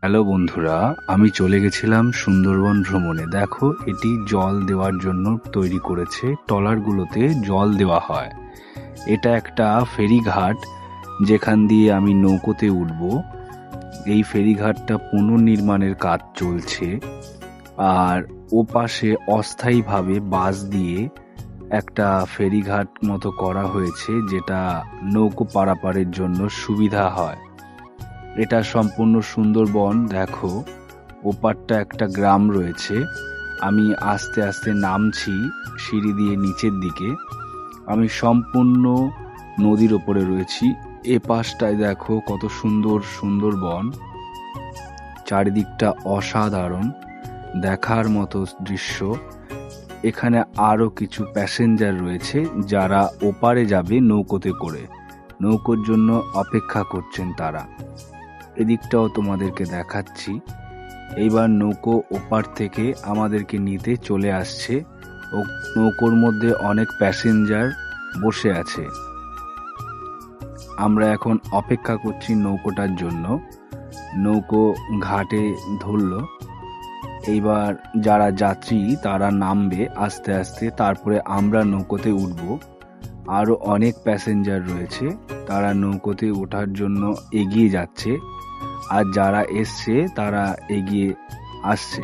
Hello বন্ধুরা, আমি চলে গেছিলাম সুন্দরবন ভ্রমণে। দেখো, এটি জল দেওয়ার জন্য তৈরি করেছে। ট্রলারগুলোতে জল দেওয়া হয়। এটা একটা ফেরিঘাট, যেখান দিয়ে আমি নৌকোতে উঠব। এই ফেরিঘাটটা পুনর্নির্মাণের কাজ চলছে, আর ওপাশে অস্থায়ীভাবে বাঁশ দিয়ে একটা ফেরিঘাট মতো করা হয়েছে, যেটা নৌকো পারাপারের জন্য সুবিধা হয়। এটা সম্পূর্ণ সুন্দরবন। দেখো, ওপারটা একটা গ্রাম রয়েছে। আমি আস্তে আস্তে নামছি সিঁড়ি দিয়ে নিচের দিকে। আমি সম্পূর্ণ নদীর ওপরে রয়েছি। এ পাশটায় দেখো কত সুন্দর সুন্দরবন। চারিদিকটা অসাধারণ, দেখার মতো দৃশ্য। এখানে আরো কিছু প্যাসেঞ্জার রয়েছে, যারা ওপারে যাবে নৌকোতে করে। নৌকোর জন্য অপেক্ষা করছেন তারা। এদিকটাও তোমাদেরকে দেখাচ্ছি। এইবার নৌকো ওপার থেকে আমাদেরকে নিতে চলে আসছে। ও নৌকোর মধ্যে অনেক প্যাসেঞ্জার বসে আছে। আমরা এখন অপেক্ষা করছি নৌকোটার জন্য। নৌকো ঘাটে ধরল। এইবার যারা যাত্রী তারা নামবে আস্তে আস্তে, তারপরে আমরা নৌকোতে উঠব। আরো অনেক প্যাসেঞ্জার রয়েছে, তারা নৌকোতে ওঠার জন্য এগিয়ে যাচ্ছে, আর যারা এসছে তারা এগিয়ে আসছে।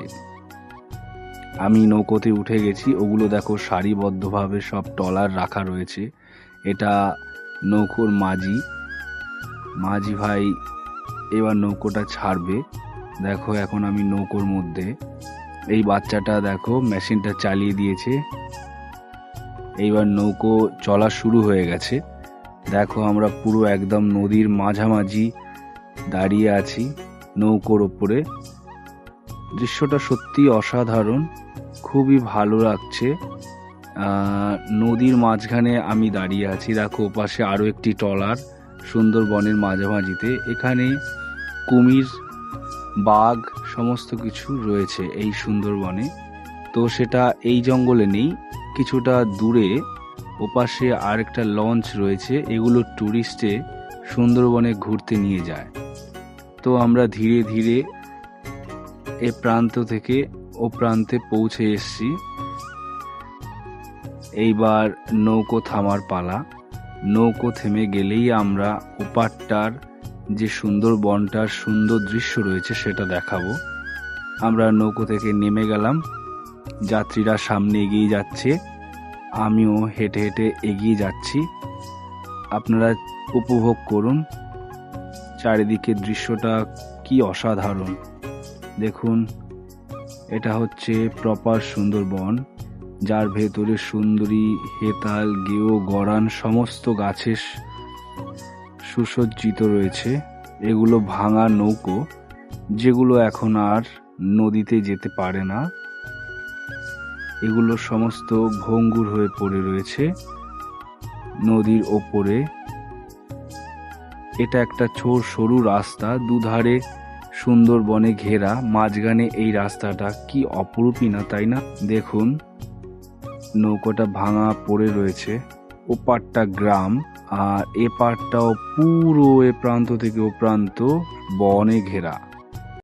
আমি নৌকোতে উঠে গেছি। ওগুলো দেখো সারিবদ্ধভাবে সব ট্রলার রাখা রয়েছে। এটা নৌকোর মাঝি ভাই এবার নৌকোটা ছাড়বে। দেখো, এখন আমি নৌকোর মধ্যে। এই বাচ্চাটা দেখো মেশিনটা চালিয়ে দিয়েছে। এইবার নৌকো চলা শুরু হয়ে গেছে। দেখো, আমরা পুরো একদম নদীর মাঝামাঝি দাঁড়িয়ে আছি নৌকোর ওপরে। দৃশ্যটা সত্যি অসাধারণ, খুবই ভালো লাগছে। নদীর মাঝখানে আমি দাঁড়িয়ে আছি। দেখো, ওপাশে আরো একটি ট্রলার সুন্দরবনের মাঝামাঝিতে। এখানে কুমির, বাঘ সমস্ত কিছু রয়েছে এই সুন্দরবনে। তো সেটা এই জঙ্গলে নেই, কিছুটা দূরে ওপাশে আর একটা লঞ্চ রয়েছে। এগুলো ট্যুরিস্টে সুন্দরবনে ঘুরতে নিয়ে যায়। তো আমরা ধীরে ধীরে এ প্রান্ত থেকে ও প্রান্তে পৌঁছে এসেছি। এইবার নৌকো থামার পালা। নৌকো থেমে গেলেই আমরা ওপারটার যে সুন্দরবনটার সুন্দর দৃশ্য রয়েছে সেটা দেখাবো। আমরা নৌকো থেকে নেমে গেলাম। যাত্রীরা সামনে এগিয়ে যাচ্ছে, আমিও হেঁটে হেঁটে এগিয়ে যাচ্ছি। আপনারা উপভোগ করুন চারিদিকের দৃশ্যটা, কি অসাধারণ। দেখুন, এটা হচ্ছে প্রপার সুন্দরবন, যার ভেতরে সুন্দরী, হেতাল, গেও, গরান সমস্ত গাছের সুসজ্জিত রয়েছে। এগুলো ভাঙা নৌকো, যেগুলো এখন আর নদীতে যেতে পারে না। এগুলো সমস্ত ভঙ্গুর হয়ে পড়ে রয়েছে নদীর ওপরে। এটা একটা সরু রাস্তা, দুধারে সুন্দরবনে ঘেরা, মাঝখানে এই রাস্তাটা। কি অপরূপই না, তাই না? দেখুন, নৌকোটা ভাঙা পড়ে রয়েছে। ওপারটা গ্রাম, আর এ পারটাও পুরো এ প্রান্ত থেকে ও প্রান্ত বনে ঘেরা।